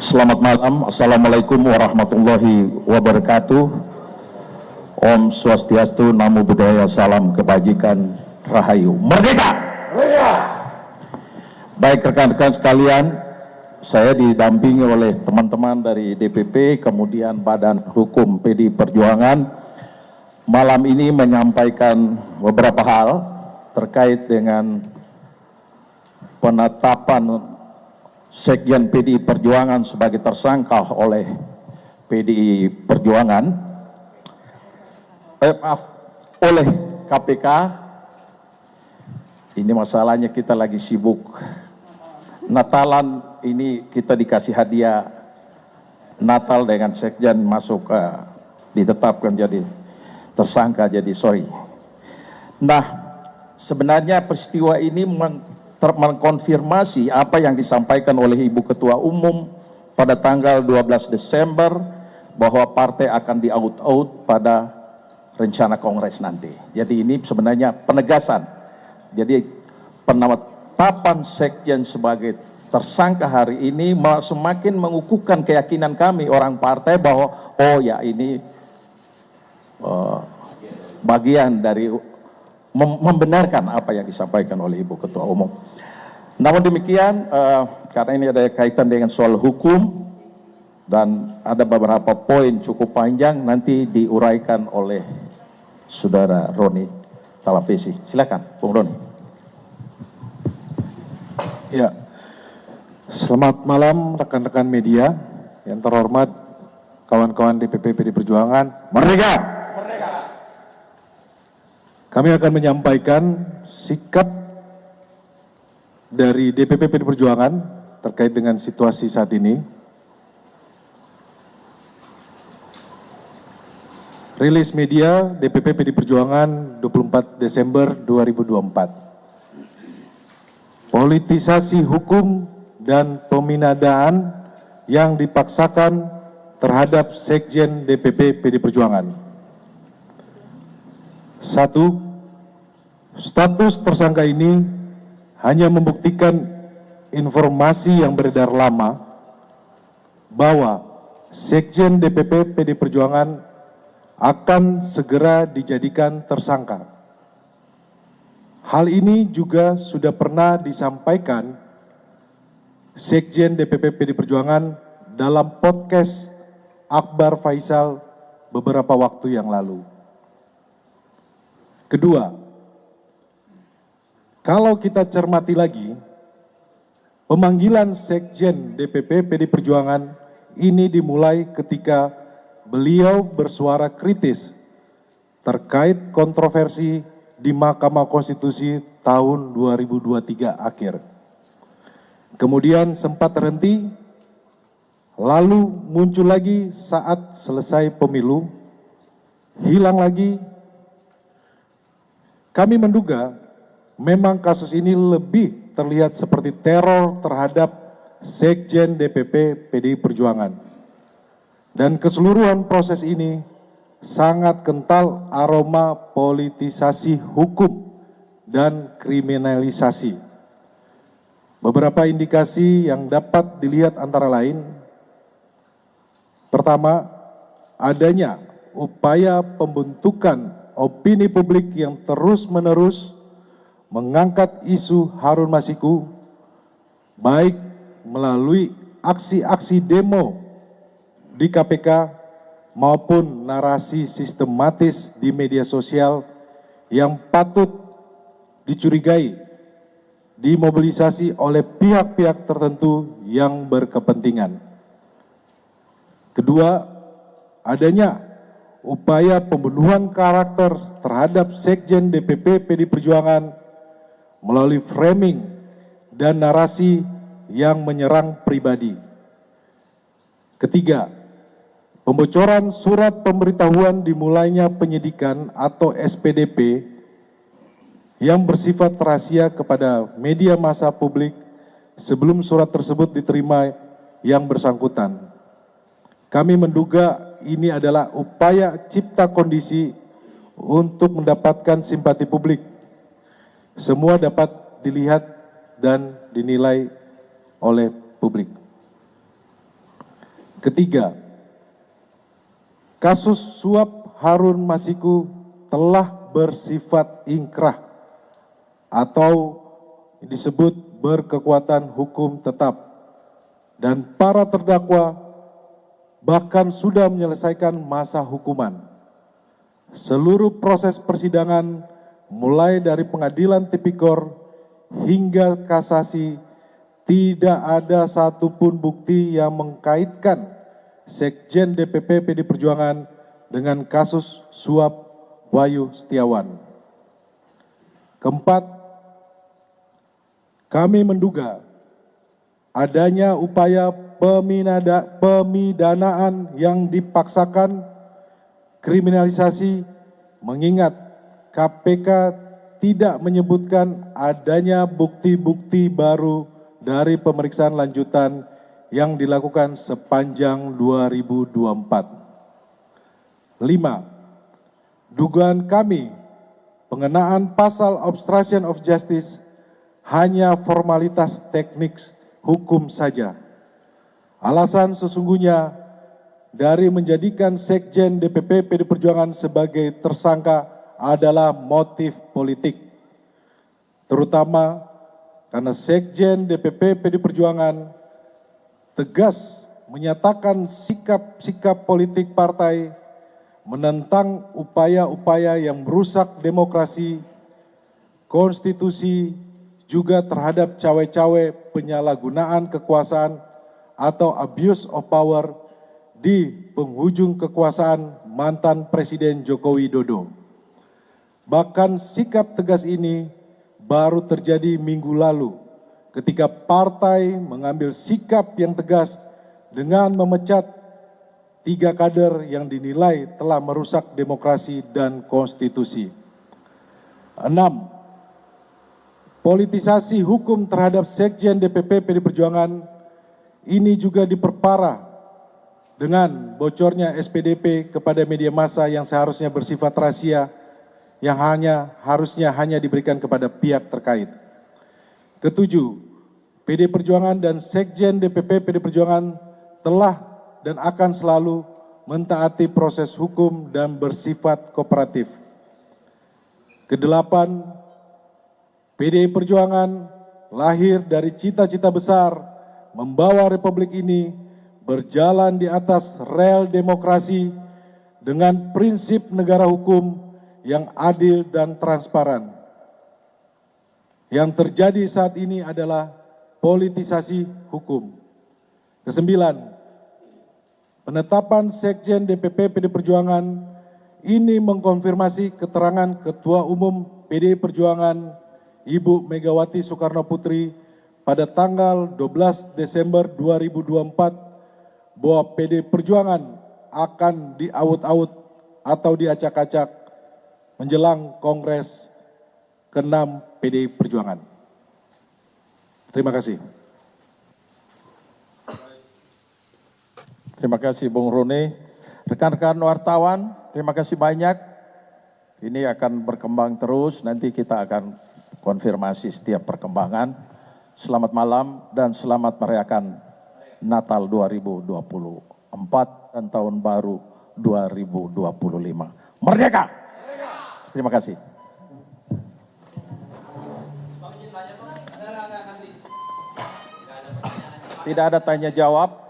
Selamat malam, Assalamualaikum warahmatullahi wabarakatuh. Om Swastiastu, Namo Buddhaya, Salam Kebajikan, Rahayu, Merdeka! Merdeka! Baik rekan-rekan sekalian, saya didampingi oleh teman-teman dari DPP, kemudian Badan Hukum PDI Perjuangan, malam ini menyampaikan beberapa hal terkait dengan penetapan Sekjen PDI Perjuangan sebagai tersangka oleh PDI Perjuangan, oleh KPK. Ini masalahnya kita lagi sibuk Natalan, ini kita dikasih hadiah Natal dengan Sekjen masuk ditetapkan jadi tersangka, jadi sorry. Nah, sebenarnya peristiwa ini mengkonfirmasi apa yang disampaikan oleh Ibu Ketua Umum pada tanggal 12 Desember bahwa partai akan di-out pada rencana Kongres nanti. Jadi ini sebenarnya penegasan. Jadi penetapan Sekjen sebagai tersangka hari ini semakin mengukuhkan keyakinan kami orang partai bahwa oh ya ini bagian dari membenarkan apa yang disampaikan oleh Ibu Ketua Umum. Namun demikian, karena ini ada kaitan dengan soal hukum dan ada beberapa poin cukup panjang, nanti diuraikan oleh Saudara Roni Talapesi. Silakan, Bung Roni. Ya, selamat malam rekan-rekan media yang terhormat, kawan-kawan DPP PDI Perjuangan. Merdeka! Kami akan menyampaikan sikap dari DPP PDI Perjuangan terkait dengan situasi saat ini. Rilis media DPP PDI Perjuangan 24 Desember 2024. Politisasi hukum dan peminadaan yang dipaksakan terhadap Sekjen DPP PDI Perjuangan. 1. Status tersangka ini hanya membuktikan informasi yang beredar lama bahwa Sekjen DPP PDI Perjuangan akan segera dijadikan tersangka. Hal ini juga sudah pernah disampaikan Sekjen DPP PDI Perjuangan dalam podcast Akbar Faisal beberapa waktu yang lalu. Kedua, kalau kita cermati lagi, pemanggilan Sekjen DPP PDI Perjuangan ini dimulai ketika beliau bersuara kritis terkait kontroversi di Mahkamah Konstitusi tahun 2023 akhir. Kemudian sempat terhenti, lalu muncul lagi saat selesai pemilu, hilang lagi. Kami menduga memang kasus ini lebih terlihat seperti teror terhadap Sekjen DPP PDI Perjuangan. Dan keseluruhan proses ini sangat kental aroma politisasi hukum dan kriminalisasi. Beberapa indikasi yang dapat dilihat antara lain, pertama, adanya upaya pembentukan opini publik yang terus-menerus mengangkat isu Harun Masiku, baik melalui aksi-aksi demo di KPK maupun narasi sistematis di media sosial yang patut dicurigai dimobilisasi oleh pihak-pihak tertentu yang berkepentingan. Kedua, adanya upaya pembunuhan karakter terhadap Sekjen DPP PDI Perjuangan melalui framing dan narasi yang menyerang pribadi. Ketiga, pembocoran surat pemberitahuan dimulainya penyidikan atau SPDP yang bersifat rahasia kepada media massa publik sebelum surat tersebut diterima yang bersangkutan. Kami menduga ini adalah upaya cipta kondisi untuk mendapatkan simpati publik. Semua dapat dilihat dan dinilai oleh publik. Ketiga, kasus suap Harun Masiku telah bersifat ingkrah atau disebut berkekuatan hukum tetap, dan para terdakwa bahkan sudah menyelesaikan masa hukuman. Seluruh proses persidangan mulai dari pengadilan tipikor hingga kasasi tidak ada satupun bukti yang mengkaitkan Sekjen DPP PD Perjuangan dengan kasus suap Wahyu Setiawan. Keempat, kami menduga adanya upaya pemidanaan yang dipaksakan, kriminalisasi, mengingat KPK tidak menyebutkan adanya bukti-bukti baru dari pemeriksaan lanjutan yang dilakukan sepanjang 2024. 5. Dugaan kami pengenaan pasal obstruction of justice hanya formalitas teknik hukum saja. Alasan sesungguhnya dari menjadikan Sekjen DPP PD Perjuangan sebagai tersangka adalah motif politik, terutama karena Sekjen DPP PD Perjuangan tegas menyatakan sikap-sikap politik partai menentang upaya-upaya yang merusak demokrasi, konstitusi, juga terhadap cawe-cawe penyalahgunaan kekuasaan atau abuse of power di penghujung kekuasaan mantan Presiden Joko Widodo. Bahkan sikap tegas ini baru terjadi minggu lalu ketika partai mengambil sikap yang tegas dengan memecat 3 kader yang dinilai telah merusak demokrasi dan konstitusi. 6. Politisasi hukum terhadap Sekjen DPP PD Perjuangan ini juga diperparah dengan bocornya SPDP kepada media massa yang seharusnya bersifat rahasia, yang harusnya hanya diberikan kepada pihak terkait. Ketujuh, PD Perjuangan dan Sekjen DPP PD Perjuangan telah dan akan selalu mentaati proses hukum dan bersifat kooperatif. Kedelapan, PDI Perjuangan lahir dari cita-cita besar membawa republik ini berjalan di atas rel demokrasi dengan prinsip negara hukum yang adil dan transparan. Yang terjadi saat ini adalah politisasi hukum. Kesembilan, penetapan Sekjen DPP PD Perjuangan ini mengkonfirmasi keterangan Ketua Umum PDI Perjuangan Ibu Megawati Soekarno Putri pada tanggal 12 Desember 2024 bahwa PD Perjuangan akan diaut-aut atau diacak-acak menjelang Kongres ke-6 PDI Perjuangan. Terima kasih. Terima kasih Bung Roni. Rekan-rekan wartawan, terima kasih banyak. Ini akan berkembang terus, nanti kita akan konfirmasi setiap perkembangan. Selamat malam dan selamat merayakan Natal 2024 dan Tahun Baru 2025. Merdeka! Terima kasih. Tidak ada tanya jawab.